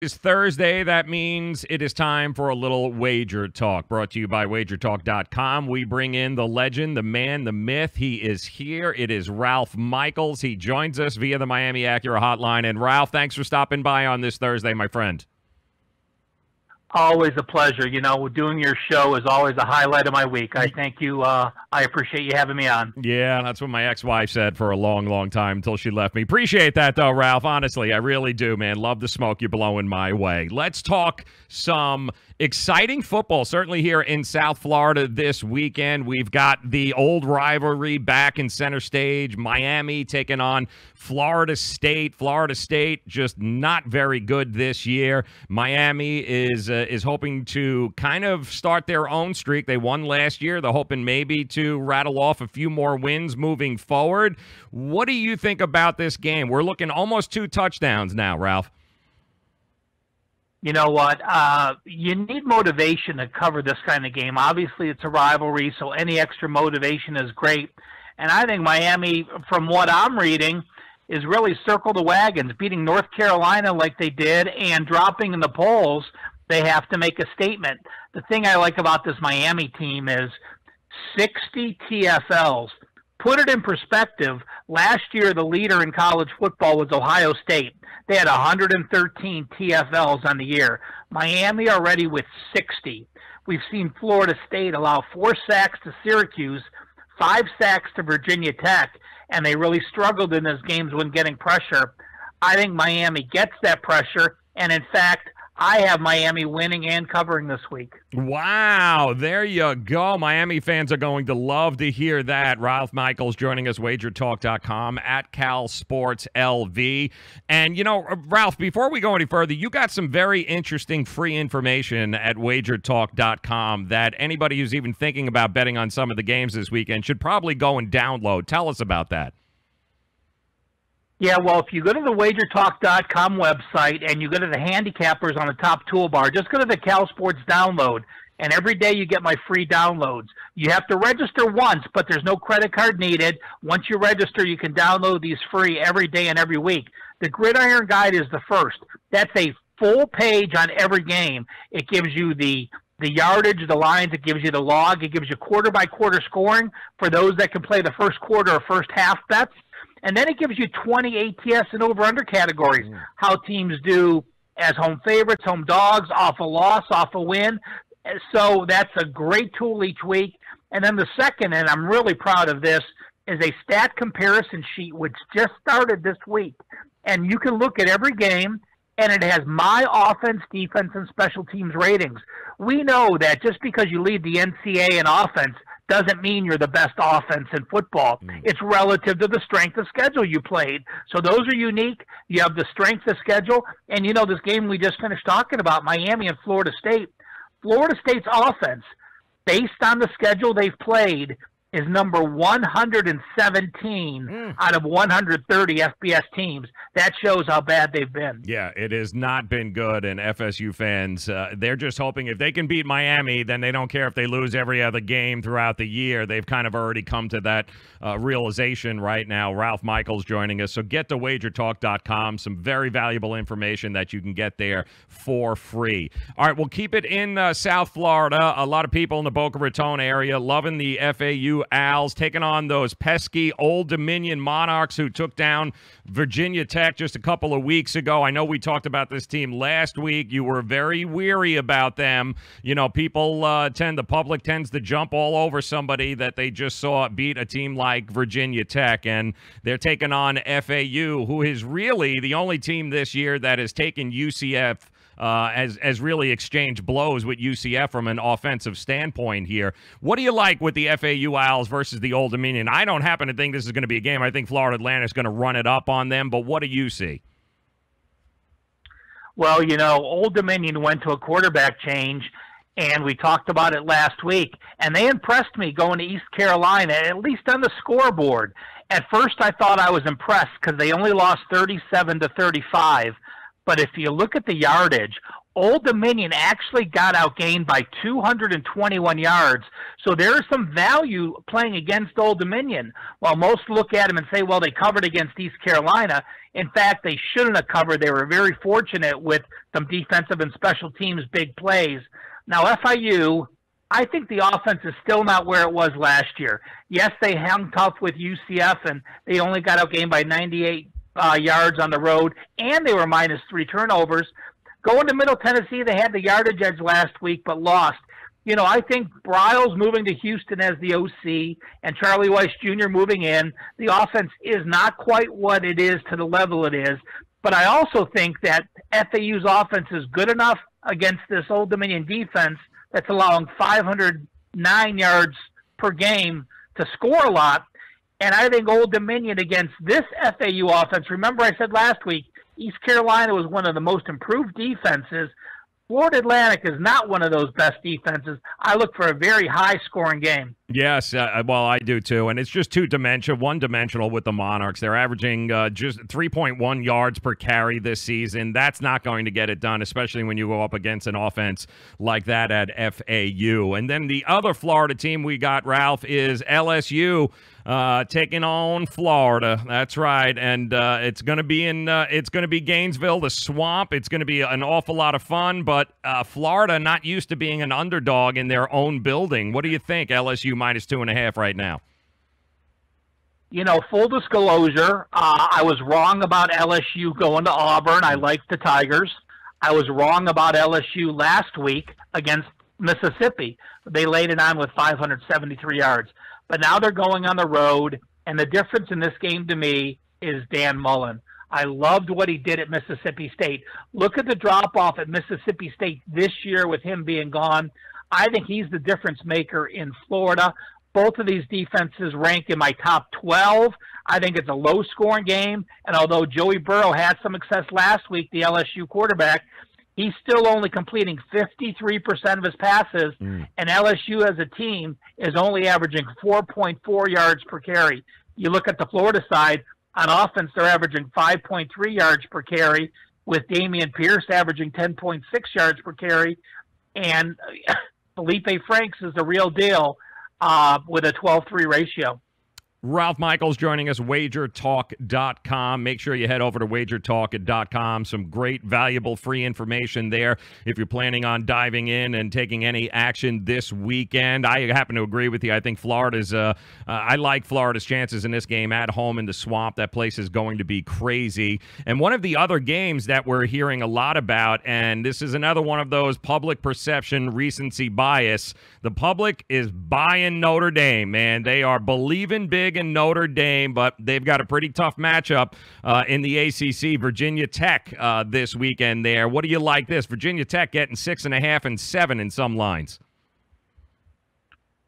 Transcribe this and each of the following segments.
It's Thursday. That means it is time for a little Wager Talk, brought to you by WagerTalk.com. We bring in the legend, the man, the myth. He is here. It is Ralph Michaels. He joins us via the Miami Acura hotline. And Ralph, thanks for stopping by on this Thursday, my friend. Always a pleasure. You know, doing your show is always a highlight of my week. I thank you. I appreciate you having me on. Yeah, that's what my ex-wife said for a long, long time until she left me. Appreciate that, though, Ralph. Honestly, I really do, man. Love the smoke you're blowing my way. Let's talk some exciting football, certainly here in South Florida this weekend. We've got the old rivalry back in center stage. Miami taking on Florida State. Florida State just not very good this year. Miami is hoping to kind of start their own streak. They won last year. They're hoping maybe to rattle off a few more wins moving forward. What do you think about this game? We're looking almost 2 touchdowns now, Ralph. You know what? You need motivation to cover this kind of game. Obviously, it's a rivalry, so any extra motivation is great. And I think Miami, from what I'm reading, is really circle the wagons, beating North Carolina like they did and dropping in the polls. They have to make a statement. The thing I like about this Miami team is 60 TFLs. Put it in perspective, last year the leader in college football was Ohio State. They had 113 TFLs on the year. Miami already with 60. We've seen Florida State allow 4 sacks to Syracuse, 5 sacks to Virginia Tech, and they really struggled in those games when getting pressure. I think Miami gets that pressure, and in fact, I have Miami winning and covering this week. Wow, there you go. Miami fans are going to love to hear that. Ralph Michaels joining us, WagerTalk.com, at Cal Sports LV. And, you know, Ralph, before we go any further, you got some very interesting free information at WagerTalk.com that anybody who's even thinking about betting on some of the games this weekend should probably go and download. Tell us about that. Yeah, well, if you go to the WagerTalk.com website and you go to the handicappers on the top toolbar, just go to the Cal Sports download, and every day you get my free downloads. You have to register once, but there's no credit card needed. Once you register, you can download these free every day and every week. The Gridiron Guide is the first. That's a full page on every game. It gives you the yardage, the lines, it gives you the log, it gives you quarter-by-quarter scoring for those that can play the first quarter or first half bets. And then it gives you 20 ATS and over-under categories, how teams do as home favorites, home dogs, off a loss, off a win. So that's a great tool each week. And then the second, and I'm really proud of this, is a stat comparison sheet, which just started this week. And you can look at every game, and it has my offense, defense, and special teams ratings. We know that just because you lead the NCAA in offense doesn't mean you're the best offense in football. It's relative to the strength of schedule you played. So those are unique. You have the strength of schedule. And, you know, this game we just finished talking about, Miami and Florida State. Florida State's offense, based on the schedule they've played, is number 117 out of 130 FBS teams. That shows how bad they've been. Yeah, it has not been good, and FSU fans, they're just hoping if they can beat Miami, then they don't care if they lose every other game throughout the year. They've kind of already come to that realization right now. Ralph Michaels joining us. So get to WagerTalk.com. Some very valuable information that you can get there for free. All right, we'll keep it in South Florida. A lot of people in the Boca Raton area loving the FAU Owls, taking on those pesky Old Dominion Monarchs who took down Virginia Tech just a couple of weeks ago. I know we talked about this team last week. You were very weary about them. You know, the public tends to jump all over somebody that they just saw beat a team like Virginia Tech, and they're taking on FAU, who is really the only team this year that has taken UCF as really exchanged blows with UCF from an offensive standpoint here. What do you like with the FAU Owls versus the Old Dominion? I don't happen to think this is going to be a game. I think Florida Atlantic is going to run it up on them, but what do you see? Well, you know, Old Dominion went to a quarterback change, and we talked about it last week, and they impressed me going to East Carolina, at least on the scoreboard. At first, I thought I was impressed because they only lost 37-35. But if you look at the yardage, Old Dominion actually got outgained by 221 yards. So there's some value playing against Old Dominion. While most look at them and say, well, they covered against East Carolina, In fact, they shouldn't have covered. They were very fortunate with some defensive and special teams big plays. Now, FIU, I think the offense is still not where it was last year. Yes, they hung tough with UCF, and they only got outgained by 98 yards on the road, and they were minus 3 turnovers. Going to Middle Tennessee, they had the yardage edge last week, but lost. You know, I think Bryles moving to Houston as the OC and Charlie Weiss Jr. moving in, the offense is not quite what it is to the level it is. But I also think that FAU's offense is good enough against this Old Dominion defense that's allowing 509 yards per game to score a lot. And I think Old Dominion against this FAU offense, remember I said last week, East Carolina was one of the most improved defenses. Florida Atlantic is not one of those best defenses. I look for a very high-scoring game. Yes, well, I do too, and it's just one-dimensional with the Monarchs. They're averaging just 3.1 yards per carry this season. That's not going to get it done, especially when you go up against an offense like that at FAU. And then the other Florida team we got, Ralph, is LSU. Taking on Florida. That's right, and it's going to be Gainesville, the Swamp. It's going to be an awful lot of fun. But Florida not used to being an underdog in their own building. What do you think? LSU minus 2.5 right now. You know, full disclosure, I was wrong about LSU going to Auburn. I liked the Tigers. I was wrong about LSU last week against Mississippi. They laid it on with 573 yards. But now they're going on the road, and the difference in this game to me is Dan Mullen. I loved what he did at Mississippi State. Look at the drop-off at Mississippi State this year with him being gone. I think he's the difference maker in Florida. Both of these defenses rank in my top 12. I think it's a low-scoring game, and although Joey Burrow had some success last week, the LSU quarterback, he's still only completing 53% of his passes, and LSU as a team is only averaging 4.4 yards per carry. You look at the Florida side, on offense, they're averaging 5.3 yards per carry, with Dameon Pierce averaging 10.6 yards per carry, and Felipe Franks is the real deal with a 12-3 ratio. Ralph Michaels joining us, wagertalk.com. Make sure you head over to wagertalk.com. Some great, valuable, free information there if you're planning on diving in and taking any action this weekend. I happen to agree with you. I think Florida's I like Florida's chances in this game at home in the Swamp. That place is going to be crazy. And one of the other games that we're hearing a lot about, and this is another one of those public perception recency bias, the public is buying Notre Dame, man. They are believing big in Notre Dame, but they've got a pretty tough matchup in the ACC. Virginia Tech this weekend there. What do you like this? Virginia Tech getting 6.5 and 7 in some lines.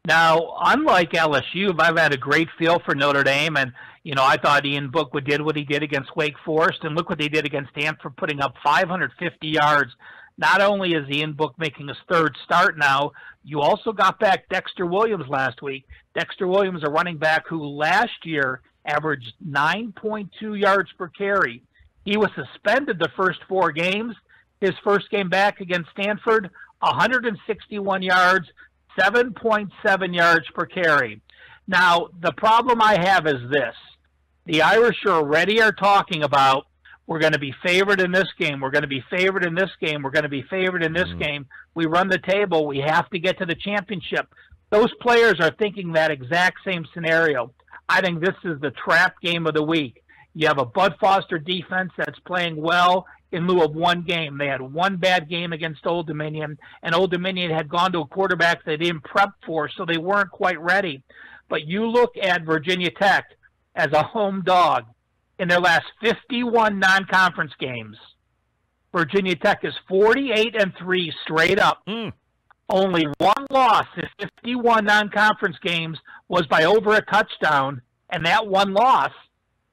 Now, unlike LSU, I've had a great feel for Notre Dame, and you know I thought Ian Book did what he did against Wake Forest, and look what they did against Stanford, putting up 550 yards. Not only is Ian Book making his third start now, you also got back Dexter Williams last week. Dexter Williams, a running back who last year averaged 9.2 yards per carry. He was suspended the first 4 games. His first game back against Stanford, 161 yards, 7.7 yards per carry. Now, the problem I have is this. The Irish already are talking about, we're going to be favored in this game. We're going to be favored in this game. We're going to be favored in this game. We run the table. We have to get to the championship. Those players are thinking that exact same scenario. I think this is the trap game of the week. You have a Bud Foster defense that's playing well in lieu of one game. They had one bad game against Old Dominion, and Old Dominion had gone to a quarterback they didn't prep for, so they weren't quite ready. But you look at Virginia Tech as a home dog. In their last 51 non-conference games, Virginia Tech is 48-3 straight up. Only one loss in 51 non-conference games was by over a touchdown, and that one loss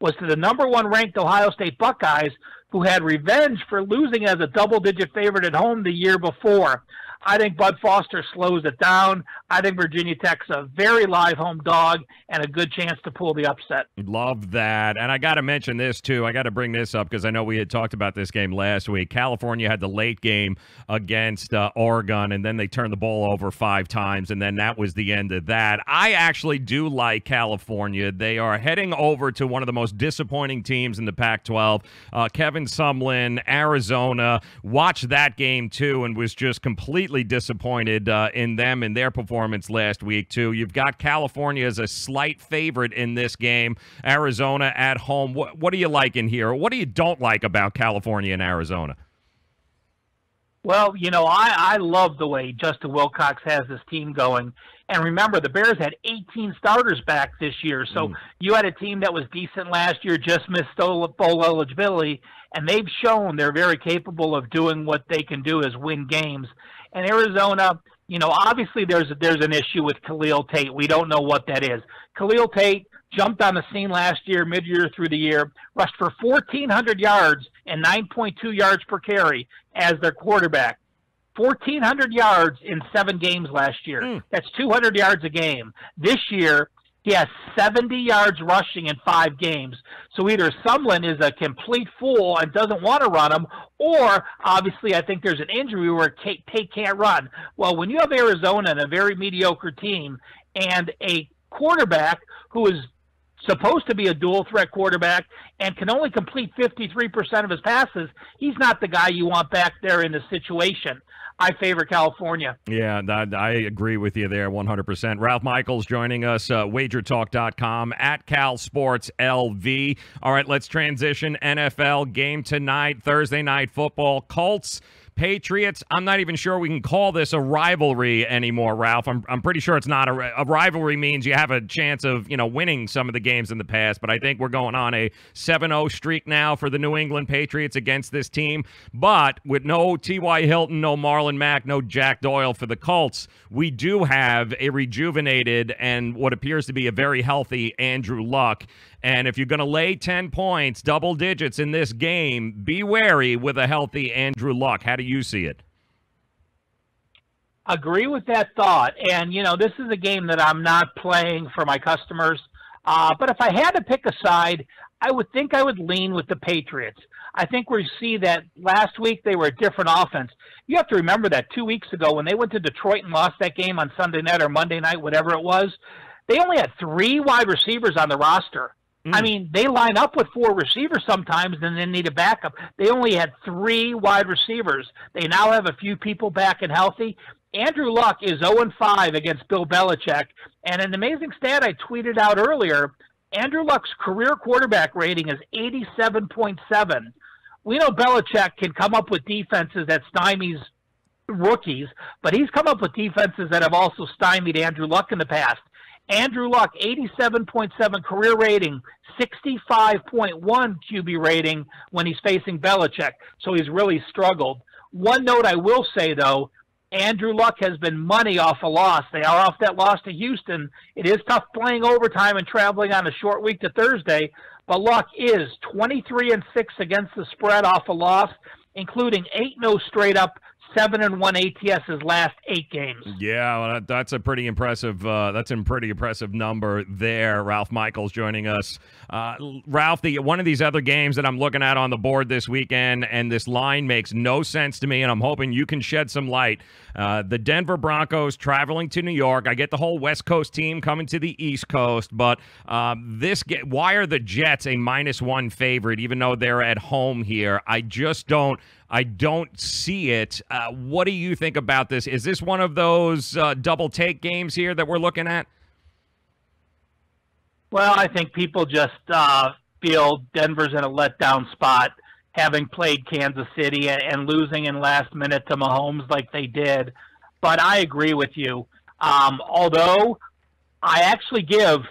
was to the number 1 ranked Ohio State Buckeyes, who had revenge for losing as a double-digit favorite at home the year before. I think Bud Foster slows it down. I think Virginia Tech's a very live home dog and a good chance to pull the upset. Love that. And I got to mention this, too. I got to bring this up because I know we had talked about this game last week. California had the late game against Oregon, and then they turned the ball over 5 times, and then that was the end of that. I actually do like California. They are heading over to one of the most disappointing teams in the Pac-12. Kevin Sumlin, Arizona, watched that game, too, and was just completely disappointed in them and their performance last week, too. You've got California as a slight favorite in this game. Arizona at home. What do you like in here? What do you don't like about California and Arizona? Well, I love the way Justin Wilcox has this team going. And remember, the Bears had 18 starters back this year. So you had a team that was decent last year, just missed bowl eligibility, and they've shown they're very capable of doing what they can do is win games. And Arizona, obviously there's an issue with Khalil Tate. We don't know what that is. Khalil Tate jumped on the scene last year, mid-year through the year, rushed for 1,400 yards and 9.2 yards per carry as their quarterback. 1,400 yards in 7 games last year. That's 200 yards a game. This year, he has 70 yards rushing in 5 games. So either Sumlin is a complete fool and doesn't want to run him, or obviously I think there's an injury where Tate can't run. Well, when you have Arizona and a very mediocre team and a quarterback who is supposed to be a dual threat quarterback and can only complete 53% of his passes, he's not the guy you want back there in the situation. I favor California. Yeah, I agree with you there 100%. Ralph Michaels joining us, wagertalk.com, at CalSportsLV. All right, let's transition. NFL game tonight, Thursday Night Football. Colts, Patriots. I'm not even sure we can call this a rivalry anymore, Ralph. I'm pretty sure it's not a rivalry. Means you have a chance of winning some of the games in the past, but I think we're going on a 7-0 streak now for the New England Patriots against this team. But with no T.Y. Hilton, no Marlon Mack, no Jack Doyle for the Colts, we do have a rejuvenated and what appears to be a very healthy Andrew Luck. And if you're going to lay 10 points, double digits in this game, be wary with a healthy Andrew Luck. How do you see it? Agree with that thought. And, this is a game that I'm not playing for my customers. But if I had to pick a side, I would think I would lean with the Patriots. I think we see that last week they were a different offense. You have to remember that 2 weeks ago when they went to Detroit and lost that game on Sunday night or Monday night, whatever it was, they only had 3 wide receivers on the roster. I mean, they line up with 4 receivers sometimes and then need a backup. They only had 3 wide receivers. They now have a few people back and healthy. Andrew Luck is 0-5 against Bill Belichick. And an amazing stat I tweeted out earlier, Andrew Luck's career quarterback rating is 87.7. We know Belichick can come up with defenses that stymies rookies, but he's come up with defenses that have also stymied Andrew Luck in the past. Andrew Luck, 87.7 career rating, 65.1 QB rating when he's facing Belichick. So he's really struggled. One note I will say, though, Andrew Luck has been money off a loss. They are off that loss to Houston. It is tough playing overtime and traveling on a short week to Thursday, but Luck is 23-6 against the spread off a loss, including 8-0 straight up, 7-1 ATS his last 8 games. Yeah, well, that's a pretty impressive. That's a pretty impressive number there. Ralph Michaels joining us. Ralph, one of these other games that I'm looking at on the board this weekend, and this line makes no sense to me, and I'm hoping you can shed some light. The Denver Broncos traveling to New York. I get the whole West Coast team coming to the East Coast, but why are the Jets a -1 favorite, even though they're at home here? I don't see it. What do you think about this? Is this one of those double take games here that we're looking at? Well, I think people just feel Denver's in a letdown spot, having played Kansas City and losing in last minute to Mahomes like they did. But I agree with you. Although I actually give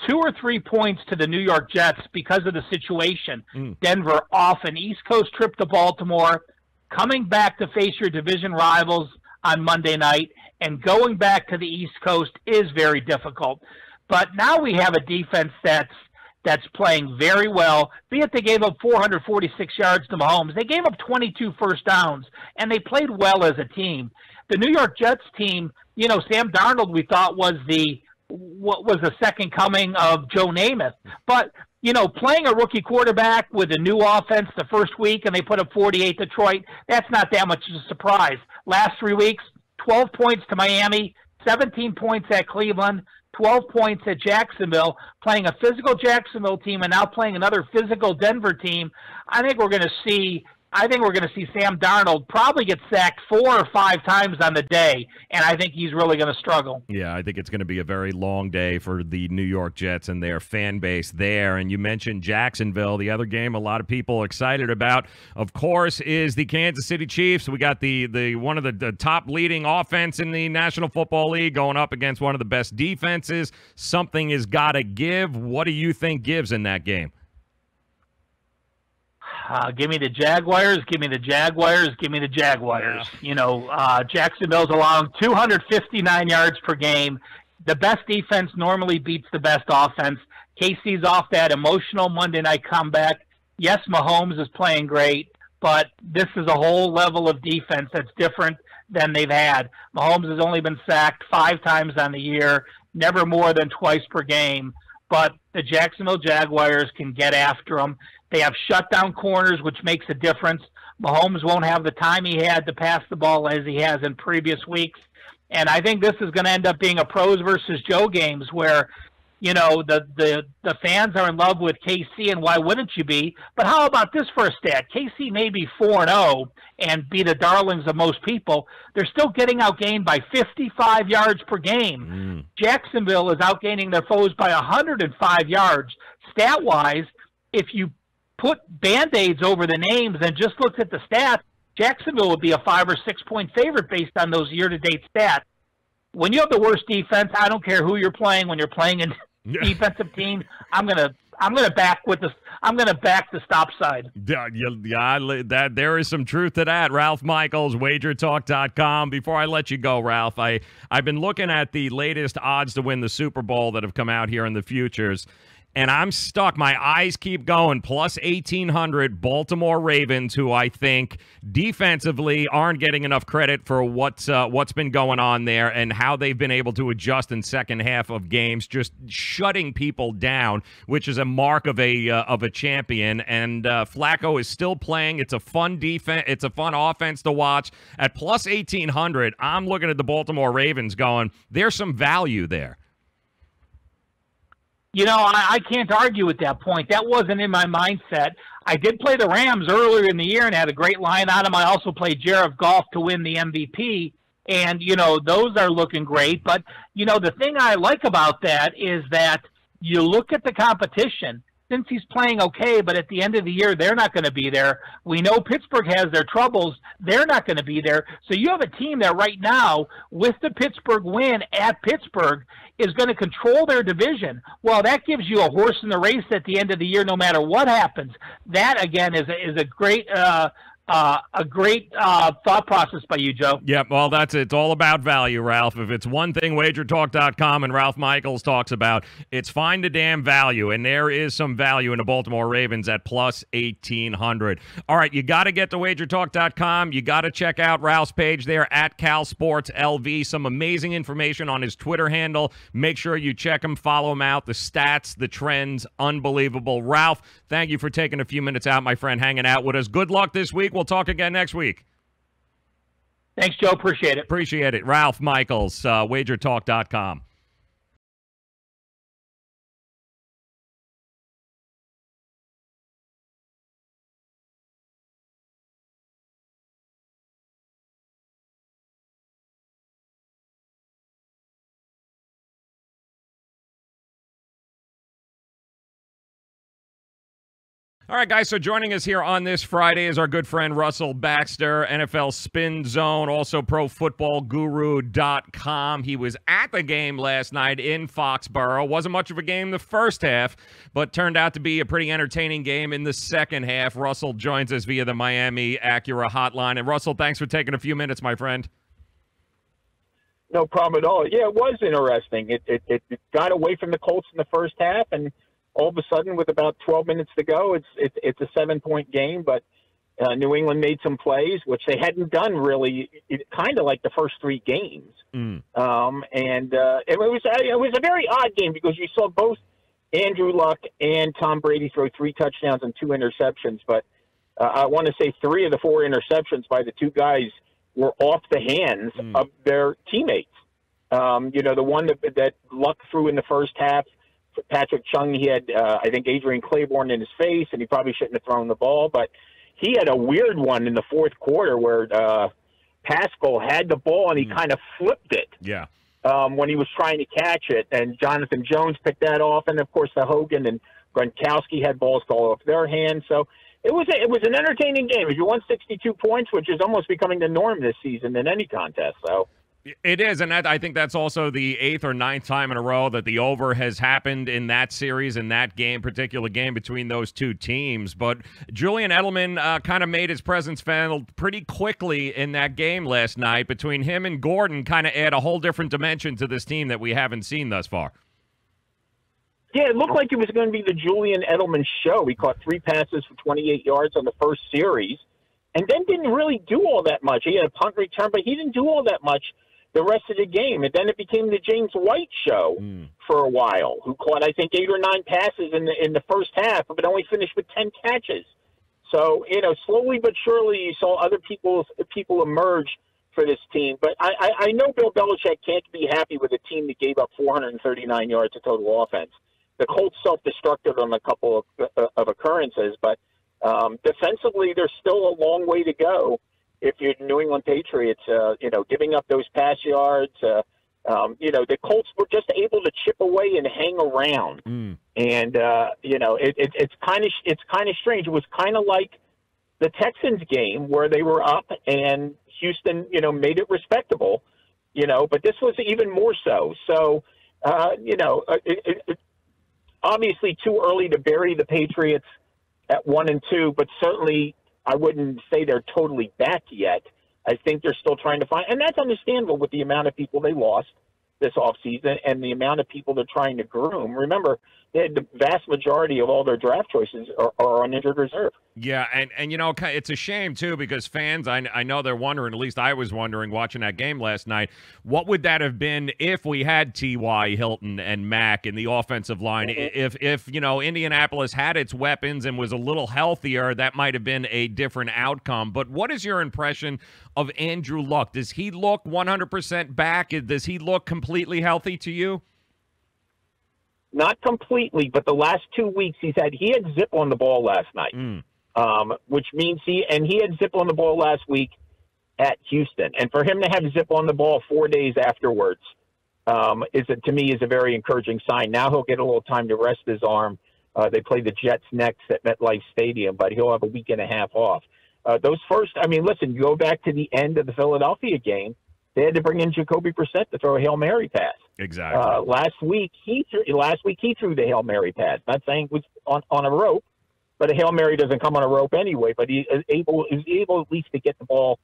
2 or 3 points to the New York Jets because of the situation. Denver off an East Coast trip to Baltimore, coming back to face your division rivals on Monday night, and going back to the East Coast is very difficult. But now we have a defense that's that's playing very well. Be it they gave up 446 yards to Mahomes. They gave up 22 first downs, and they played well as a team. The New York Jets team, Sam Darnold, we thought was the second coming of Joe Namath. But, playing a rookie quarterback with a new offense the first week and they put up 48 Detroit, that's not that much of a surprise. Last 3 weeks, 12 points to Miami, 17 points at Cleveland, 12 points at Jacksonville, playing a physical Jacksonville team and now playing another physical Denver team. I think we're going to see Sam Darnold probably get sacked 4 or 5 times on the day, and I think he's really going to struggle. Yeah, I think it's going to be a very long day for the New York Jets and their fan base there. And you mentioned Jacksonville. The other game a lot of people excited about, of course, is the Kansas City Chiefs. We got the one of the top leading offense in the National Football League going up against one of the best defenses. Something has got to give. What do you think gives in that game? Give me the Jaguars, give me the Jaguars, give me the Jaguars. Yeah. Jacksonville's allowing 259 yards per game. The best defense normally beats the best offense. KC's off that emotional Monday night comeback. Yes, Mahomes is playing great, but this is a whole level of defense that's different than they've had. Mahomes has only been sacked 5 times on the year, never more than twice per game. But the Jacksonville Jaguars can get after them. They have shutdown corners, which makes a difference. Mahomes won't have the time he had to pass the ball as he has in previous weeks. And I think this is going to end up being a pros versus Joe games where, the fans are in love with KC, and why wouldn't you be? But how about this for a stat? KC may be 4-0 and be the darlings of most people. They're still getting outgained by 55 yards per game. Jacksonville is outgaining their foes by 105 yards. Stat-wise, if you put Band-Aids over the names and just looked at the stats, Jacksonville would be a 5 or 6 point favorite based on those year-to-date stats. When you have the worst defense, I don't care who you're playing. When you're playing a defensive team, I'm gonna back the stop side. Yeah, there is some truth to that. Ralph Michaels, WagerTalk.com. Before I let you go, Ralph, I've been looking at the latest odds to win the Super Bowl that have come out here in the futures. And I'm stuck. My eyes keep going. Plus 1,800 Baltimore Ravens, who I think defensively aren't getting enough credit for what's been going on there and how they've been able to adjust in second half of games, just shutting people down, which is a mark of a champion. And Flacco is still playing. It's a fun defense. It's a fun offense to watch. At plus 1,800, I'm looking at the Baltimore Ravens going, there's some value there. I can't argue with that point. That wasn't in my mindset. I did play the Rams earlier in the year and had a great line on them. I also played Jared Goff to win the MVP, and, those are looking great. But, the thing I like about that is that you look at the competition. Since he's playing okay, but at the end of the year, they're not going to be there. We know Pittsburgh has their troubles. They're not going to be there. So you have a team that right now, with the Pittsburgh win at Pittsburgh, is going to control their division. Well, that gives you a horse in the race at the end of the year, no matter what happens. That, again, is a great thought process by you, Joe. Yep, well, it's all about value, Ralph. If it's one thing WagerTalk.com and Ralph Michaels talks about, it's find a damn value, and there is some value in the Baltimore Ravens at plus 1,800. All right, you got to get to WagerTalk.com. You got to check out Ralph's page there at CalSportsLV. Some amazing information on his Twitter handle. Make sure you check him, follow him out. The stats, the trends, unbelievable. Ralph, thank you for taking a few minutes out, my friend, hanging out with us. Good luck this week. We'll talk again next week. Thanks, Joe. Appreciate it. Appreciate it. Ralph Michaels, WagerTalk.com. All right, guys, so joining us here on this Friday is our good friend Russell Baxter, NFL Spin Zone, also ProFootballGuru.com. He was at the game last night in Foxborough. Wasn't much of a game the first half, but turned out to be a pretty entertaining game in the second half. Russell joins us via the Miami Acura hotline. And, Russell, thanks for taking a few minutes, my friend. No problem at all. Yeah, it was interesting. It got away from the Colts in the first half, and all of a sudden, with about 12 minutes to go, it's a 7-point game. But New England made some plays, which they hadn't done really, kind of like the first 3 games. And it was a very odd game because you saw both Andrew Luck and Tom Brady throw 3 touchdowns and 2 interceptions. But I want to say 3 of the 4 interceptions by the 2 guys were off the hands of their teammates. The one that Luck threw in the first half, Patrick Chung, he had, I think, Adrian Claiborne in his face, and he probably shouldn't have thrown the ball. But he had a weird one in the fourth quarter where Pascal had the ball, and he kind of flipped it when he was trying to catch it. And Jonathan Jones picked that off, and, of course, the Hogan and Gronkowski had balls fall off their hands. So it was an entertaining game. If you won 62 points, which is almost becoming the norm this season in any contest, so. It is, and I think that's also the 8th or 9th time in a row that the over has happened in that series, in that particular game between those 2 teams. But Julian Edelman kind of made his presence felt pretty quickly in that game last night. Between him and Gordon, kind of add a whole different dimension to this team that we haven't seen thus far. Yeah, it looked like it was going to be the Julian Edelman show. He caught 3 passes for 28 yards on the first series, and then didn't really do all that much. He had a punt return, but he didn't do all that much the rest of the game. And then it became the James White show for a while, who caught, I think, 8 or 9 passes in the first half, but only finished with 10 catches. So, slowly but surely you saw other people emerge for this team. But I know Bill Belichick can't be happy with a team that gave up 439 yards of total offense. The Colts self-destructed on a couple of occurrences, but defensively there's still a long way to go. If you're the New England Patriots, giving up those pass yards, the Colts were just able to chip away and hang around. And, it's kind of strange. It was kind of like the Texans game where they were up and Houston, made it respectable, but this was even more so. So, obviously too early to bury the Patriots at 1-2, but certainly I wouldn't say they're totally back yet. I think they're still trying to find, and that's understandable with the amount of people they lost this offseason and the amount of people they're trying to groom. Remember, the vast majority of all their draft choices are on injured reserve. Yeah, and it's a shame, too, because fans, I know they're wondering, at least I was wondering watching that game last night, what would that have been if we had T.Y. Hilton and Mack in the offensive line? If Indianapolis had its weapons and was a little healthier, that might have been a different outcome. But what is your impression of Andrew Luck? Does he look 100% back? Does he look completely healthy to you? Not completely, but the last 2 weeks he had zip on the ball last night, which means he had zip on the ball last week at Houston. And for him to have zip on the ball 4 days afterwards to me is a very encouraging sign. Now he'll get a little time to rest his arm. They play the Jets next at MetLife Stadium, but he'll have a week and a half off. Listen, you go back to the end of the Philadelphia game. They had to bring in Jacoby Brissett to throw a Hail Mary pass. Exactly. Last week he threw the Hail Mary pass. Not saying it was on a rope, but a Hail Mary doesn't come on a rope anyway. But he was able at least to get the ball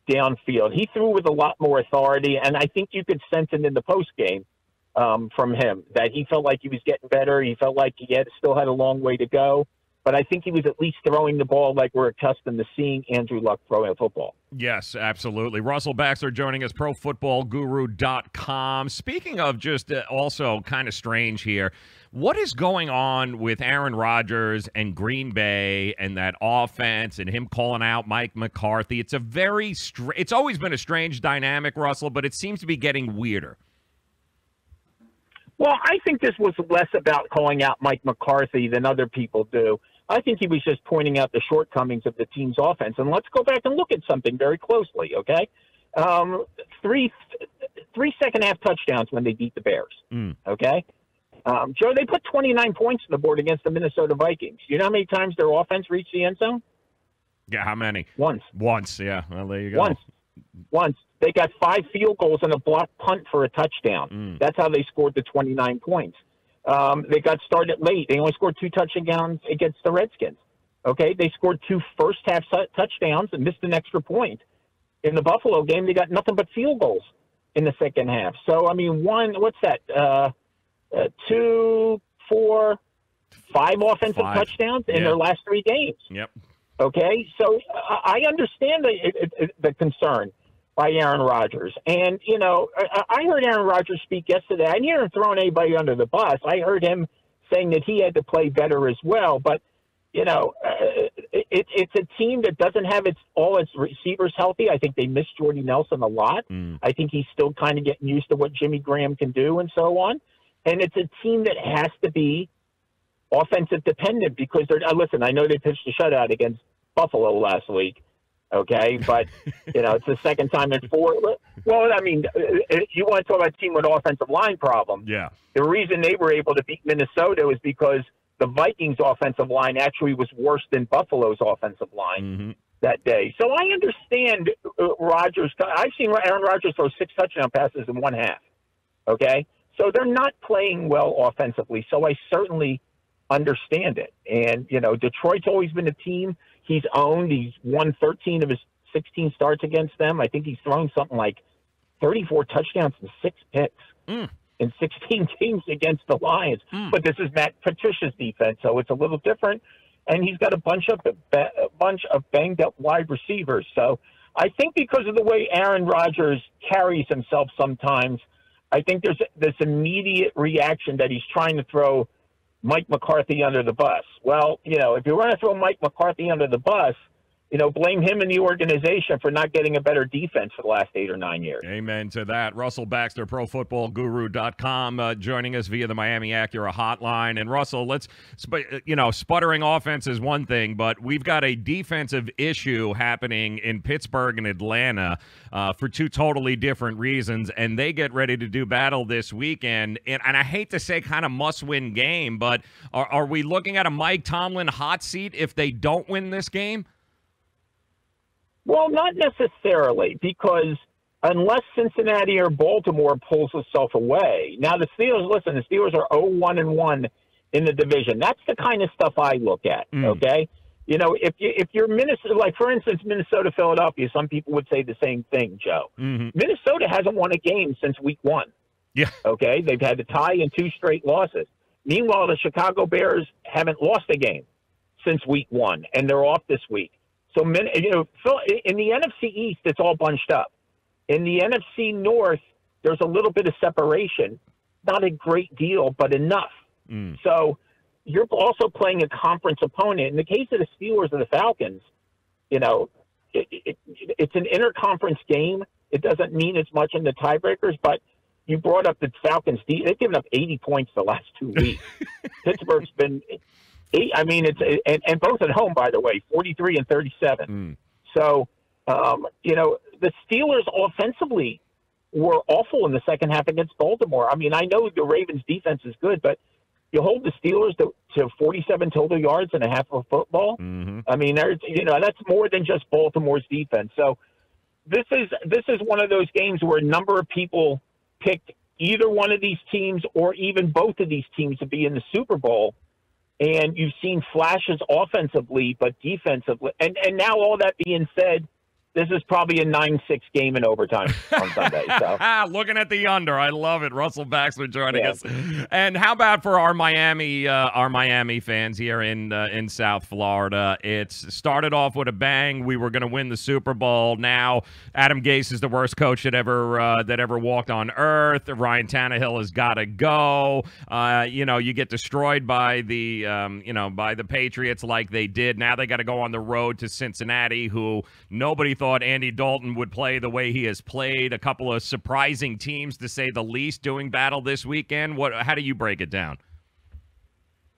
downfield. He threw with a lot more authority, and I think you could sense it in the post game from him that he felt like he was getting better. He felt like he still had a long way to go. But I think he was at least throwing the ball like we're accustomed to seeing Andrew Luck throwing a football. Yes, absolutely. Russell Baxter joining us, ProFootballGuru.com. Speaking of just also kind of strange here, what is going on with Aaron Rodgers and Green Bay and that offense and him calling out Mike McCarthy? It's it's always been a strange dynamic, Russell, but it seems to be getting weirder. Well, I think this was less about calling out Mike McCarthy than other people do. I think he was just pointing out the shortcomings of the team's offense. And let's go back and look at something very closely, okay? Three second-half touchdowns when they beat the Bears, okay? Joe, they put 29 points on the board against the Minnesota Vikings. You know how many times their offense reached the end zone? Yeah, how many? Once, yeah. Well, there you go. Once. They got 5 field goals and a blocked punt for a touchdown. That's how they scored the 29 points. They got started late. They only scored 2 touchdowns against the Redskins. Okay, they scored 2 first-half touchdowns and missed an extra point. In the Buffalo game, they got nothing but field goals in the second half. So, I mean, 2, 4, 5 offensive touchdowns in their last 3 games. Yep. Okay, so I understand the concern by Aaron Rodgers. And, you know, I heard Aaron Rodgers speak yesterday. I didn't hear him throwing anybody under the bus. I heard him saying that he had to play better as well. But, you know, it's a team that doesn't have all its receivers healthy. I think they miss Jordy Nelson a lot. I think he's still kind of getting used to what Jimmy Graham can do and so on. And it's a team that has to be offensive dependent because listen, I know they pitched a shutout against Buffalo last week. Okay, but, you know, it's the second time in 4. Well, I mean, you want to talk about a team with offensive line problems. Yeah. The reason they were able to beat Minnesota is because the Vikings' offensive line actually was worse than Buffalo's offensive line that day. So I understand Rodgers. I've seen Aaron Rodgers throw 6 touchdown passes in 1 half. Okay? So they're not playing well offensively. So I certainly understand it. And, you know, Detroit's always been a team he's owned. He's won 13 of his 16 starts against them. I think he's thrown something like 34 touchdowns and 6 picks in 16 games against the Lions. But this is Matt Patricia's defense, so it's a little different. And he's got a bunch of banged up wide receivers. So I think because of the way Aaron Rodgers carries himself sometimes, I think there's this immediate reaction that he's trying to throw Mike McCarthy under the bus. Well, you know, if you want to throw Mike McCarthy under the bus, you know, blame him and the organization for not getting a better defense for the last 8 or 9 years. Amen to that. Russell Baxter, ProFootballGuru.com, joining us via the Miami Acura hotline. And Russell, sputtering offense is one thing, but we've got a defensive issue happening in Pittsburgh and Atlanta for 2 totally different reasons, and they get ready to do battle this weekend. And I hate to say kind of must-win game, but are we looking at a Mike Tomlin hot seat if they don't win this game? Well, not necessarily, because unless Cincinnati or Baltimore pulls itself away. Now, the Steelers are 0-1-1 in the division. That's the kind of stuff I look at, okay? You know, if you're Minnesota, like, for instance, Minnesota, Philadelphia, some people would say the same thing, Joe. Minnesota hasn't won a game since week 1. Yeah. Okay? They've had to tie in 2 straight losses. Meanwhile, the Chicago Bears haven't lost a game since week 1, and they're off this week. So, you know, in the NFC East, it's all bunched up. In the NFC North, there's a little bit of separation. Not a great deal, but enough. So you're also playing a conference opponent. In the case of the Steelers and the Falcons, you know, it's an interconference game. It doesn't mean as much in the tiebreakers, but you brought up the Falcons. They've given up 80 points the last 2 weeks. Pittsburgh's been – I mean, and both at home, by the way, 43 and 37. So, you know, the Steelers offensively were awful in the second half against Baltimore. I mean, I know the Ravens' defense is good, but you hold the Steelers to 47 total yards and a half of football. I mean, that's more than just Baltimore's defense. So this is one of those games where a number of people picked either one of these teams or even both of these teams to be in the Super Bowl. And you've seen flashes offensively, but defensively. And now all that being said, this is probably a 9-6 game in overtime on Sunday. So. Looking at the under. I love it. Russell Baxter joining us. And how about for our Miami fans here in South Florida? It's started off with a bang. We were going to win the Super Bowl. Now Adam Gase is the worst coach that ever walked on earth. Ryan Tannehill has got to go. You know, you get destroyed by the Patriots like they did. Now they got to go on the road to Cincinnati, who nobody thought Andy Dalton would play the way he has played. A couple of surprising teams, to say the least, doing battle this weekend. How do you break it down?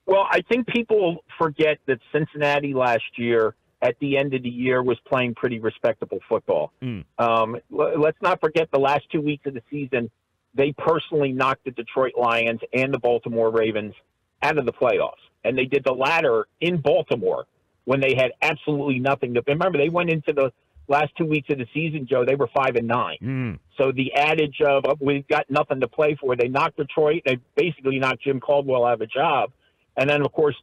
Well, I think people forget that Cincinnati last year, at the end of the year, was playing pretty respectable football. Let's not forget the last 2 weeks of the season, they personally knocked the Detroit Lions and the Baltimore Ravens out of the playoffs. And they did the latter in Baltimore when they had absolutely nothing to – remember, they went into the last 2 weeks of the season, Joe, they were 5-9. So the adage of we've got nothing to play for, they knocked Detroit. They basically knocked Jim Caldwell out of a job. And then, of course,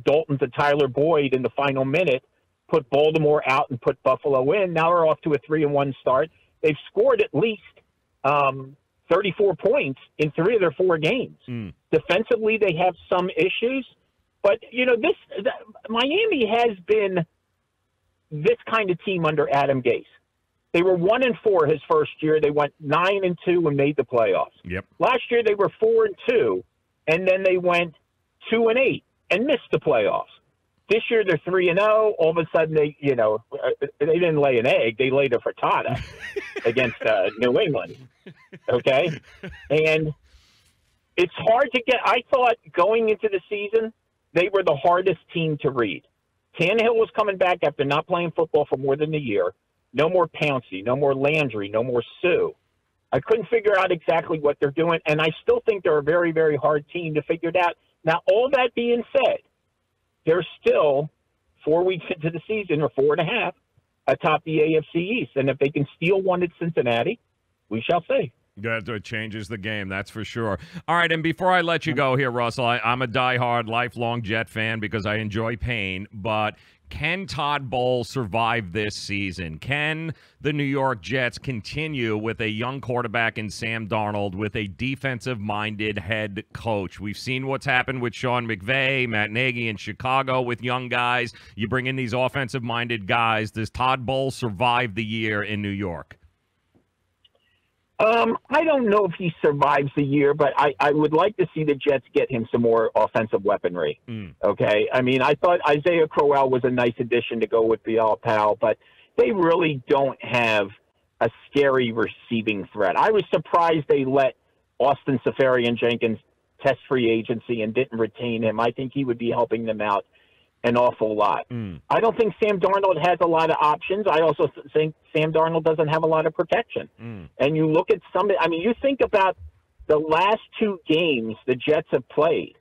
Dalton to Tyler Boyd in the final minute put Baltimore out and put Buffalo in. Now we're off to a 3-1 start. They've scored at least 34 points in 3 of their 4 games. Defensively, they have some issues. But, Miami has been this kind of team under Adam Gase. They were 1-4 his first year. They went 9-2 and made the playoffs. Yep. Last year they were 4-2, and then they went 2-8 and missed the playoffs. This year they're 3-0. All of a sudden they didn't lay an egg; they laid a frittata against New England. Okay, and it's hard to get. I thought going into the season they were the hardest team to read. Tannehill was coming back after not playing football for more than a year. No more Pouncey, no more Landry, no more Sue. I couldn't figure out exactly what they're doing, and I still think they're a very, very hard team to figure it out. Now, all that being said, they're still 4 weeks into the season, or 4.5, atop the AFC East. And if they can steal one at Cincinnati, we shall see. That changes the game, that's for sure. All right, and before I let you go here, Russell, I'm a diehard, lifelong Jet fan because I enjoy pain, but can Todd Bowles survive this season? Can the New York Jets continue with a young quarterback in Sam Darnold with a defensive-minded head coach? We've seen what's happened with Sean McVay, Matt Nagy in Chicago with young guys. You bring in these offensive-minded guys. Does Todd Bowles survive the year in New York? I don't know if he survives the year, but I would like to see the Jets get him some more offensive weaponry. Okay? I mean, I thought Isaiah Crowell was a nice addition to go with Bilal Powell, but they really don't have a scary receiving threat. I was surprised they let Austin Seferian-Jenkins test free agency and didn't retain him. I think he would be helping them out an awful lot. I don't think Sam Darnold has a lot of options. I also think Sam Darnold doesn't have a lot of protection. And you look at you think about the last 2 games the Jets have played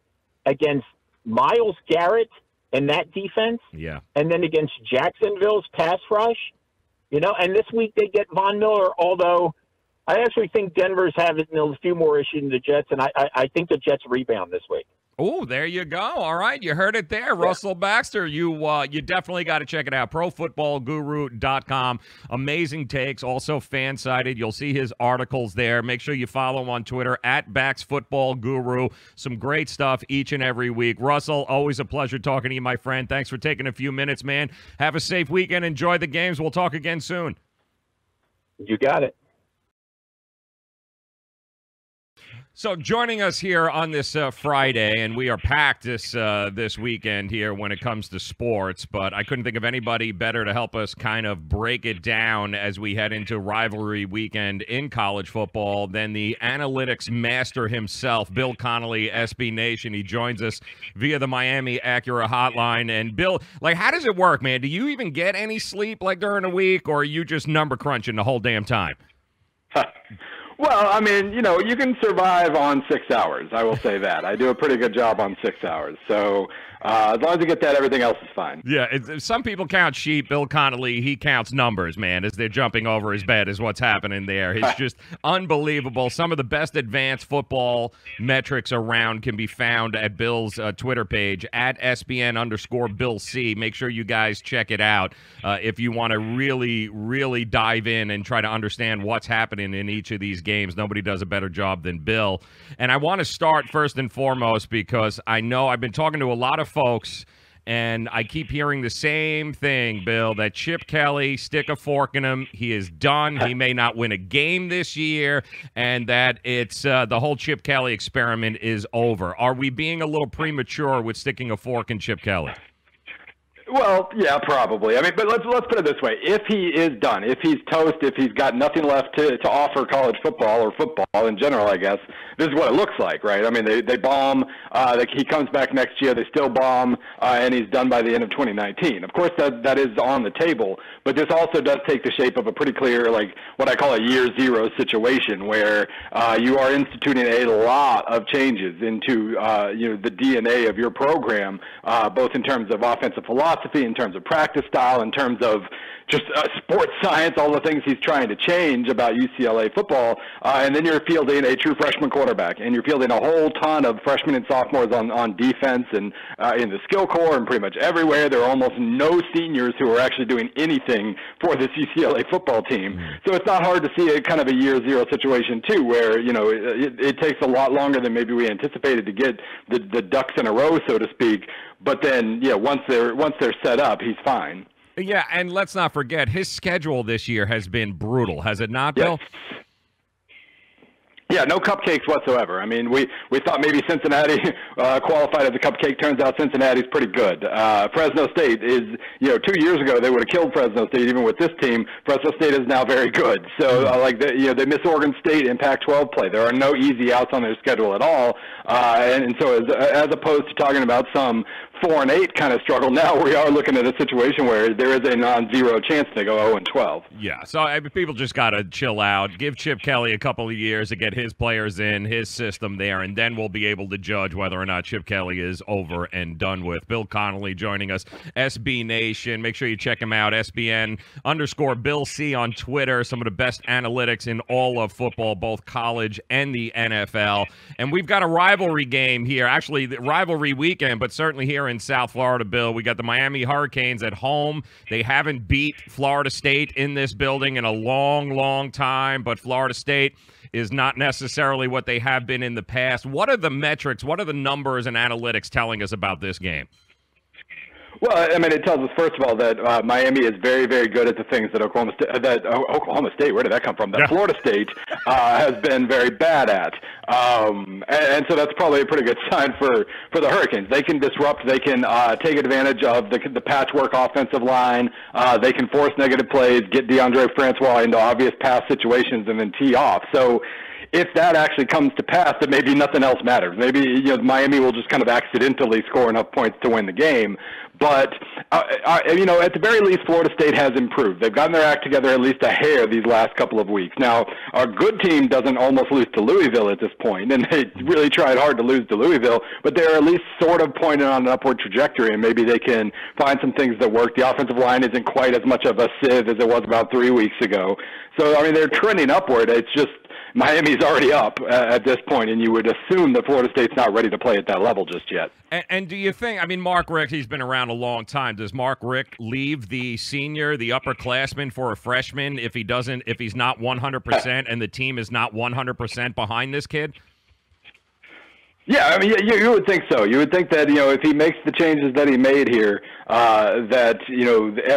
against Myles Garrett and that defense, and then against Jacksonville's pass rush, and this week they get Von Miller, although I actually think Denver's having a few more issues than the Jets, and I think the Jets rebound this week. Oh, there you go. All right, you heard it there. Yeah. Russell Baxter, you definitely got to check it out. ProFootballGuru.com. Amazing takes, also fan-sided. You'll see his articles there. Make sure you follow him on Twitter, @BaxFootballGuru. Some great stuff each and every week. Russell, always a pleasure talking to you, my friend. Thanks for taking a few minutes, man. Have a safe weekend. Enjoy the games. We'll talk again soon. You got it. So joining us here on this Friday, and we are packed this weekend here when it comes to sports, but I couldn't think of anybody better to help us kind of break it down as we head into rivalry weekend in college football than the analytics master himself, Bill Connolly, SB Nation. He joins us via the Miami Acura hotline. And Bill, how does it work, man? Do you even get any sleep during the week, or are you just number crunching the whole damn time? Well, you can survive on 6 hours. I will say that. I do a pretty good job on 6 hours. So as long as you get that, everything else is fine. Yeah, some people count sheep. Bill Connolly, he counts numbers, man, as they're jumping over his bed is what's happening there. It's just unbelievable. Some of the best advanced football metrics around can be found at Bill's Twitter page, @SBN_Bill C. Make sure you guys check it out if you want to really, really dive in and try to understand what's happening in each of these games. Nobody does a better job than Bill. And I want to start first and foremost because I know I've been talking to a lot of folks, and I keep hearing the same thing, Bill, that Chip Kelly, stick a fork in him. He is done. He may not win a game this year, and that it's the whole Chip Kelly experiment is over. Are we being a little premature with sticking a fork in Chip Kelly? Well, yeah, probably. But let's put it this way. If he is done, if he's toast, if he's got nothing left to offer college football or football in general, I guess, this is what it looks like, right? They bomb. He comes back next year. They still bomb, and he's done by the end of 2019. Of course, that is on the table, but this also does take the shape of a pretty clear, what I call a year zero situation where you are instituting a lot of changes into the DNA of your program, both in terms of offensive philosophy, in terms of practice style, in terms of just sports science, all the things he's trying to change about UCLA football, and then you're fielding a true freshman quarterback quarterback, and you're fielding a whole ton of freshmen and sophomores on defense and in the skill corps and pretty much everywhere. There are almost no seniors who are actually doing anything for this UCLA football team. So it's not hard to see a kind of a year zero situation too, where it takes a lot longer than maybe we anticipated to get the ducks in a row, so to speak. But then, once they're set up, he's fine. Yeah, and let's not forget, his schedule this year has been brutal, has it not, Bill? Yeah, no cupcakes whatsoever. I mean, we thought maybe Cincinnati qualified as a cupcake. Turns out Cincinnati's pretty good. Fresno State is, 2 years ago they would have killed Fresno State even with this team. Fresno State is now very good. So they miss Oregon State in Pac-12 play. There are no easy outs on their schedule at all. And so as opposed to talking about some 4-8 kind of struggle, now we are looking at a situation where there is a non-zero chance they go 0-12. Yeah, so people just got to chill out. Give Chip Kelly a couple of years to get his players in, his system there, and then we'll be able to judge whether or not Chip Kelly is over and done with. Bill Connolly joining us, SB Nation. Make sure you check him out, SBN_Bill C on Twitter. Some of the best analytics in all of football, both college and the NFL. And we've got a rivalry game here, actually the rivalry weekend, but certainly here in South Florida, Bill. We got the Miami Hurricanes at home. They haven't beat Florida State in this building in a long, long time, but Florida State is not necessarily what they have been in the past. What are the metrics, what are the numbers and analytics telling us about this game? Well, I mean, it tells us, first of all, that Miami is very, very good at the things that Oklahoma State, where did that come from? That Florida State has been very bad at. And so that's probably a pretty good sign for the Hurricanes. They can disrupt. They can take advantage of the patchwork offensive line. They can force negative plays, get DeAndre Francois into obvious pass situations, and then tee off. So if that actually comes to pass, then maybe nothing else matters. Maybe Miami will just kind of accidentally score enough points to win the game. But, at the very least, Florida State has improved. They've gotten their act together at least a hair these last couple of weeks. Now, our good team doesn't almost lose to Louisville at this point, and they really tried hard to lose to Louisville, but they're at least sort of pointing on an upward trajectory, and maybe they can find some things that work. The offensive line isn't quite as much of a sieve as it was about 3 weeks ago. So, I mean, they're trending upward. It's just Miami's already up at this point, and you would assume that Florida State's not ready to play at that level just yet. And do you think, I mean, Mark Richt, he's been around a long time. Does Mark Richt leave the senior, the upperclassman for a freshman if he's not 100% and the team is not 100% behind this kid? Yeah, I mean, you would think so. You would think that, if he makes the changes that he made here, that,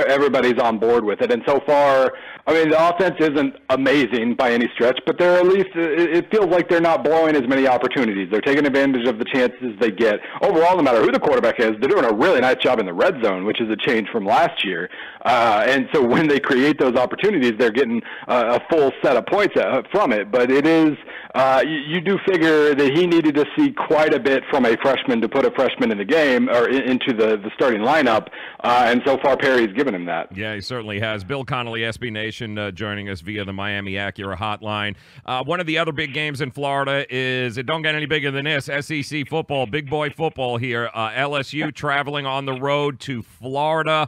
everybody's on board with it. And so far, I mean, the offense isn't amazing by any stretch, but they're at least, it feels like they're not blowing as many opportunities. They're taking advantage of the chances they get. Overall, no matter who the quarterback is, they're doing a really nice job in the red zone, which is a change from last year. And so when they create those opportunities, they're getting a full set of points from it. But it is, you do figure that he needed to see quite a bit from a freshman to put a freshman in the game or into the starting lineup, and so far Perry's given him that. Yeah, he certainly has. Bill Connolly, SB Nation, joining us via the Miami Acura hotline. One of the other big games in Florida is, it don't get any bigger than this, SEC football, big boy football here. LSU traveling on the road to Florida.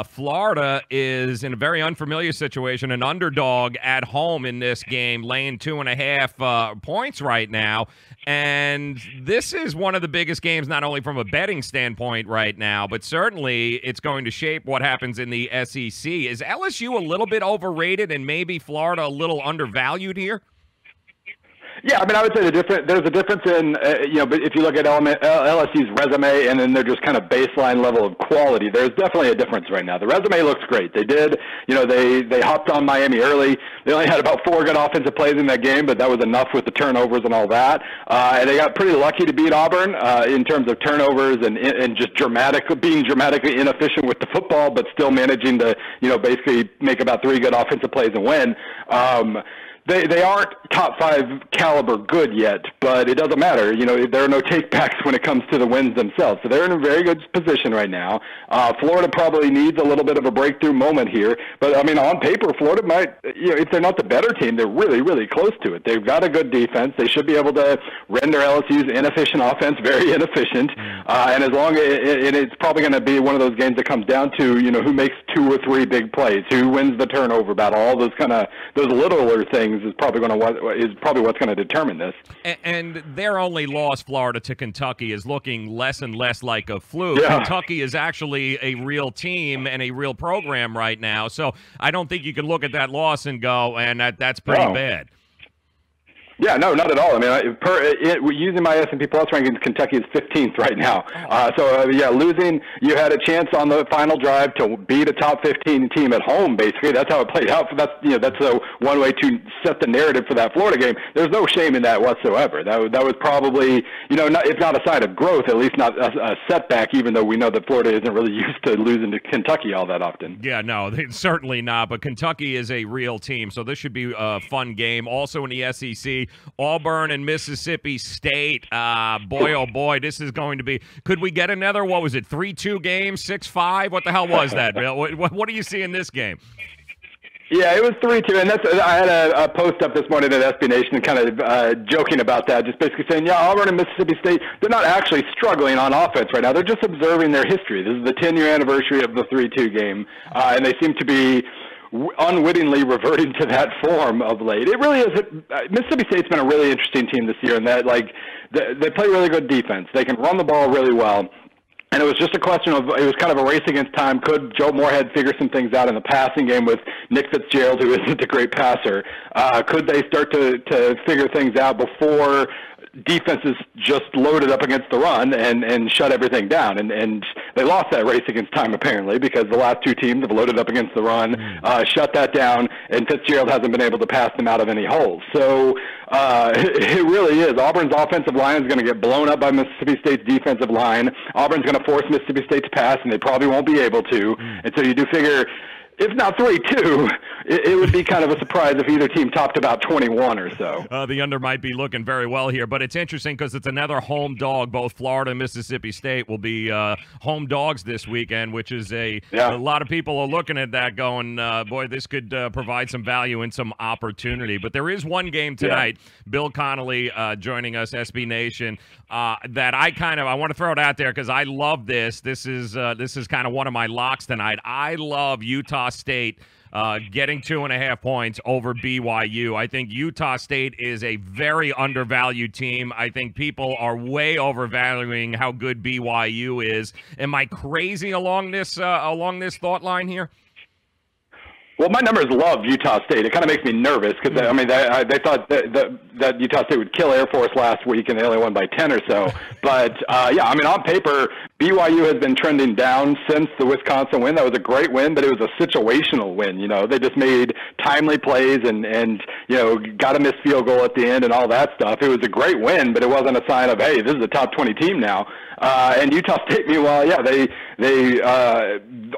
Florida is in a very unfamiliar situation, an underdog at home in this game, laying 2.5 points right now. And this is one of the biggest games, not only from a betting standpoint right now, but certainly it's going to shape what happens in the SEC. Is LSU a little bit overrated and maybe Florida a little undervalued here? Yeah, I mean, I would say there's a difference in, but if you look at LSU's resume and then they're just kind of baseline level of quality, there's definitely a difference right now. The resume looks great. They did, they hopped on Miami early. They only had about 4 good offensive plays in that game, but that was enough with the turnovers and all that. And they got pretty lucky to beat Auburn in terms of turnovers and just being dramatically inefficient with the football, but still managing to, basically make about 3 good offensive plays and win. They aren't top 5 caliber good yet, but it doesn't matter. There are no takebacks when it comes to the wins themselves. So they're in a very good position right now. Florida probably needs a little bit of a breakthrough moment here. But, I mean, on paper, Florida might, if they're not the better team, they're really, really close to it. They've got a good defense. They should be able to render LSU's inefficient offense very inefficient. And as long as it's probably going to be one of those games that comes down to, who makes 2 or 3 big plays, who wins the turnover battle, all those littler things. things is probably what's going to determine this. And their only loss, Florida, to Kentucky is looking less and less like a fluke. Yeah. Kentucky is actually a real team and a real program right now. So I don't think you can look at that loss and go, and that's pretty bad. Yeah, no, not at all. I mean, using my S&P Plus rankings, Kentucky is 15th right now. Losing, you had a chance on the final drive to beat a top 15 team at home. Basically, that's how it played out. That's the one way to set the narrative for that Florida game. There's no shame in that whatsoever. That was probably, if not a sign of growth, at least not a setback. Even though we know that Florida isn't really used to losing to Kentucky all that often. Yeah, no, certainly not. But Kentucky is a real team, so this should be a fun game. Also in the SEC. Auburn and Mississippi State. Boy, oh boy, this is going to be. Could we get another? 3-2 game, 6-5? What the hell was that, Bill? What do you see in this game? Yeah, it was 3-2, and I had a post up this morning at SB Nation, kind of joking about that, just basically saying, Auburn and Mississippi State, they're not actually struggling on offense right now. They're just observing their history. This is the 10-year anniversary of the 3-2 game, and they seem to be unwittingly reverting to that form of late. It really is. Mississippi State's been a really interesting team this year in that, they play really good defense. They can run the ball really well. And it was just a question of, it was kind of a race against time. Could Joe Moorhead figure some things out in the passing game with Nick Fitzgerald, who isn't a great passer? Could they start to figure things out before defenses just loaded up against the run and shut everything down? And they lost that race against time, apparently, because the last two teams have loaded up against the run, shut that down, and Fitzgerald hasn't been able to pass them out of any holes. So it really is. Auburn's offensive line is going to get blown up by Mississippi State's defensive line. Auburn's going to force Mississippi State to pass, and they probably won't be able to. And so you do figure, if not 3-2, it would be kind of a surprise if either team topped about 21 or so. The under might be looking very well here, but it's interesting because it's another home dog. Both Florida and Mississippi State will be home dogs this weekend, which is a lot of people are looking at that going, boy, this could provide some value and some opportunity. But there is one game tonight, Bill Connolly joining us, SB Nation, that I want to throw it out there because I love this. This is kind of one of my locks tonight. I love Utah State getting 2.5 points over BYU. I think Utah State is a very undervalued team. I think people are way overvaluing how good BYU is. Am I crazy along this thought line here? Well, my numbers love Utah State. It kind of makes me nervous because, they thought that Utah State would kill Air Force last week, and they only won by 10 or so. But, on paper, BYU has been trending down since the Wisconsin win. That was a great win, but it was a situational win. They just made timely plays and got a missed field goal at the end and all that stuff. It was a great win, but it wasn't a sign of, hey, this is a top 20 team now. And Utah State, meanwhile, they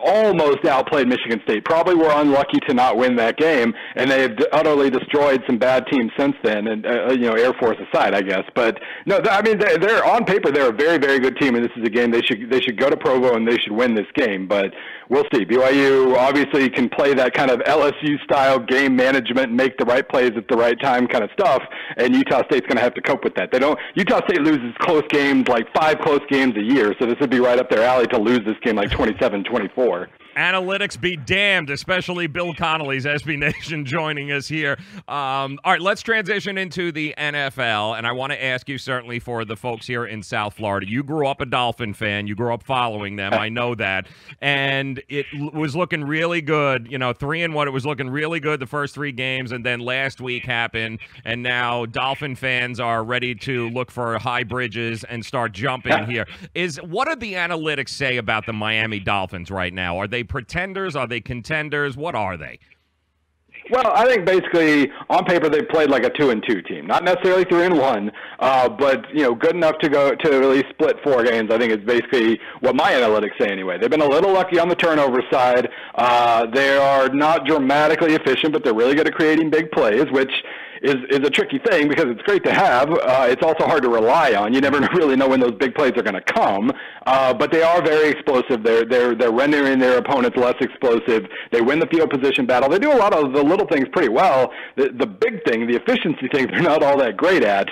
almost outplayed Michigan State. Probably were unlucky to not win that game, and they have utterly destroyed some bad teams since then. And Air Force aside, I guess. But no, they're on paper they're a very, very good team, and this is a game they should go to Provo and they should win this game. But we'll see. BYU obviously can play that kind of LSU style game management, make the right plays at the right time kind of stuff, and Utah State's going to have to cope with that. Utah State loses close games, like 5 close games a year, so this would be right up their alley to lose this game like 27-24. Analytics be damned, especially Bill Connolly's SB Nation joining us here. All right, let's transition into the NFL, and I want to ask you certainly for the folks here in South Florida. You grew up a Dolphin fan. You grew up following them. I know that. And it was looking really good. 3-1, it was looking really good the first 3 games, and then last week happened, and now Dolphin fans are ready to look for high bridges and start jumping here. What do the analytics say about the Miami Dolphins right now? Are they pretenders? Are they contenders? What are they? Well, I think basically on paper they played like a 2-2 team, not necessarily 3-1, but good enough to go to at least split 4 games. I think is basically what my analytics say anyway. They've been a little lucky on the turnover side. They are not dramatically efficient, but they're really good at creating big plays, which is a tricky thing because it's great to have. It's also hard to rely on. You never really know when those big plays are going to come. But they are very explosive. They're rendering their opponents less explosive. They win the field position battle. They do a lot of the little things pretty well. The big thing, the efficiency thing, they're not all that great at.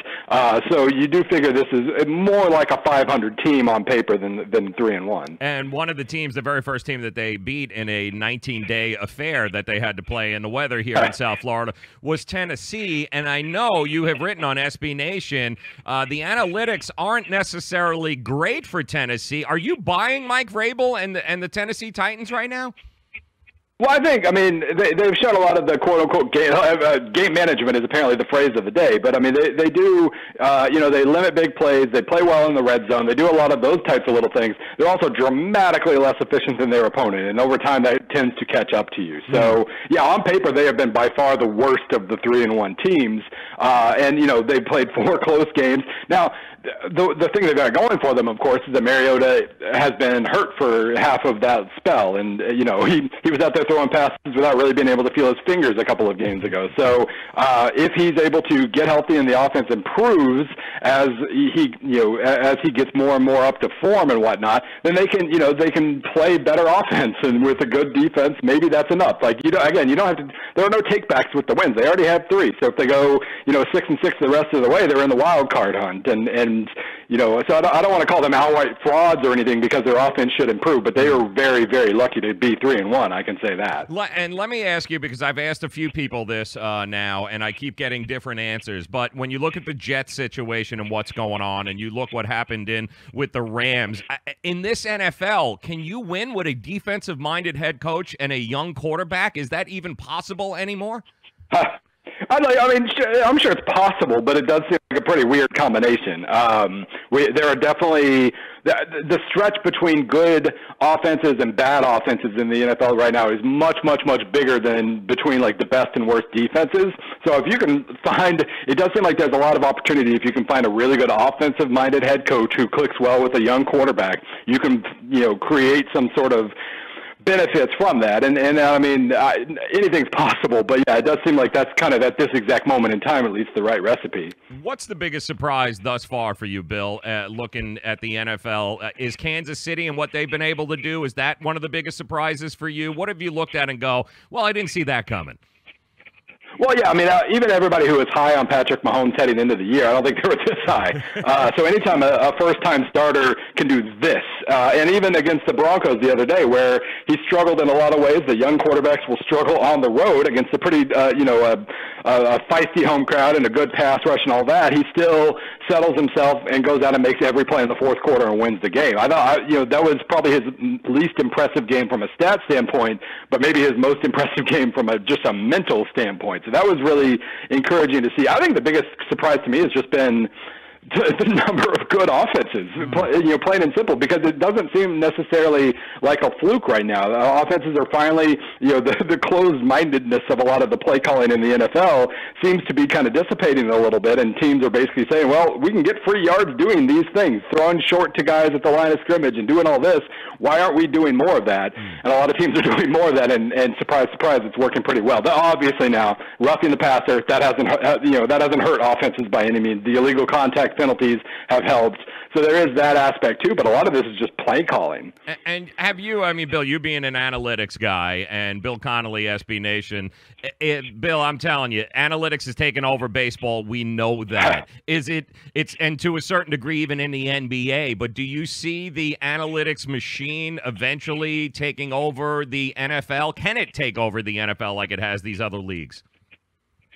So you do figure this is more like a 500 team on paper than 3-1. And one of the teams, the very first team that they beat in a 19-day affair that they had to play in the weather here in South Florida was Tennessee. And I know you have written on SB Nation, the analytics aren't necessarily great for Tennessee. Are you buying Mike Vrabel and the Tennessee Titans right now? Well, I mean, they've shown a lot of the quote-unquote game management is apparently the phrase of the day. But, I mean, they do, they limit big plays. They play well in the red zone. They do a lot of those types of little things. They're also dramatically less efficient than their opponent. And over time, that tends to catch up to you. So, yeah, on paper, they have been by far the worst of the 3-1 teams. And, they played 4 close games. Now, the thing they've got going for them, of course, is that Mariota has been hurt for half of that spell. And, he was out there throwing passes without really being able to feel his fingers a couple of games ago. So if he's able to get healthy and the offense improves as he gets more and more up to form and whatnot, then they can play better offense, and with a good defense, maybe that's enough. Like, you don't have to. There are no takebacks with the wins. They already have 3. So if they go 6-6 the rest of the way, they're in the wild card hunt. And so I don't want to call them outright frauds or anything because their offense should improve, but they are very, very lucky to be 3-1. I can say that. And let me ask you, because I've asked a few people this now, and I keep getting different answers. But when you look at the Jets situation and what's going on, and you look what happened with the Rams, in this NFL, can you win with a defensive-minded head coach and a young quarterback? Is that even possible anymore? I'm sure it's possible, but it does seem like a pretty weird combination. There are definitely the stretch between good offenses and bad offenses in the NFL right now is much, much, much bigger than between like the best and worst defenses. So if you can find, it does seem like there's a lot of opportunity if you can find a really good offensive-minded head coach who clicks well with a young quarterback. You can, create some sort of benefits from that, and I mean, anything's possible, but yeah, it does seem like that's kind of at this exact moment in time at least the right recipe. What's the biggest surprise thus far for you, Bill, looking at the NFL? Is Kansas City and what they've been able to do, is that one of the biggest surprises for you? What have you looked at and go, well, I didn't see that coming? Well, yeah, I mean, even everybody who was high on Patrick Mahomes heading into the year, I don't think they were this high. So anytime a first-time starter can do this, and even against the Broncos the other day where he struggled in a lot of ways, the young quarterbacks will struggle on the road against a pretty, a feisty home crowd and a good pass rush and all that, he still settles himself and goes out and makes every play in the fourth quarter and wins the game. I thought, that was probably his least impressive game from a stat standpoint, but maybe his most impressive game from just a mental standpoint. So that was really encouraging to see. I think the biggest surprise to me has just been the number of good offenses, plain and simple, because it doesn't seem necessarily like a fluke right now. The offenses are finally, the closed-mindedness of a lot of the play calling in the NFL seems to be kind of dissipating a little bit, and teams are basically saying, well, we can get free yards doing these things, throwing short to guys at the line of scrimmage and doing all this. Why aren't we doing more of that? And a lot of teams are doing more of that, and surprise, surprise, it's working pretty well. But obviously now, roughing the passer, that hasn't hurt offenses by any means. The illegal contact penalties have helped. So there is that aspect too, but a lot of this is just play calling. And have you, Bill, you being an analytics guy, and Bill Connolly, SB Nation, Bill, I'm telling you, analytics has taken over baseball. We know that. And to a certain degree, even in the NBA, but do you see the analytics machine eventually taking over the NFL? Can it take over the NFL like it has these other leagues?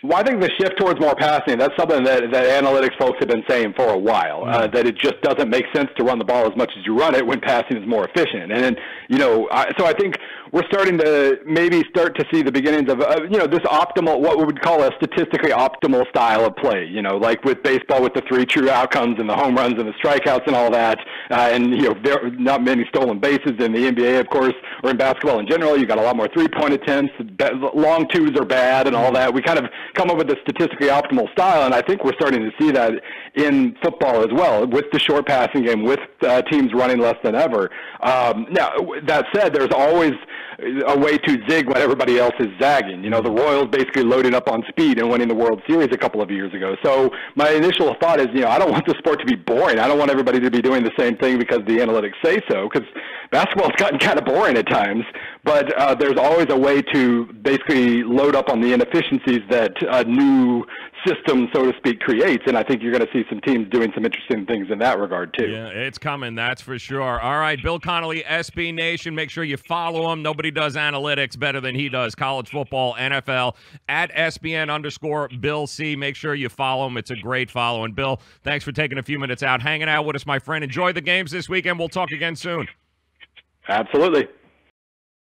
Well, I think the shift towards more passing, that's something that analytics folks have been saying for a while, that it just doesn't make sense to run the ball as much as you run it when passing is more efficient. And then, so I think we're starting to maybe start to see the beginnings of, this optimal, what we would call a statistically optimal style of play, like with baseball with the 3 true outcomes and the home runs and the strikeouts and all that. There are not many stolen bases in the NBA, of course, or in basketball in general. You got a lot more 3-point attempts. Long twos are bad and all that. We kind of come up with a statistically optimal style, and I think we're starting to see that in football as well, with the short passing game, with teams running less than ever. Now, that said, there's always a way to zig when everybody else is zagging. You know, the Royals basically loaded up on speed and winning the World Series a couple of years ago. So my initial thought is, you know, I don't want the sport to be boring. I don't want everybody to be doing the same thing because the analytics say so, because basketball's gotten kind of boring at times. But there's always a way to basically load up on the inefficiencies that a new system, so to speak, creates. And I think you're going to see some teams doing some interesting things in that regard, too. Yeah, it's coming, that's for sure. All right, Bill Connolly, SB Nation. Make sure you follow him. Nobody does analytics better than he does. College football, NFL, at SBN_Bill C. Make sure you follow him. It's a great follow. And, Bill, thanks for taking a few minutes out, hanging out with us, my friend. Enjoy the games this weekend. We'll talk again soon. Absolutely.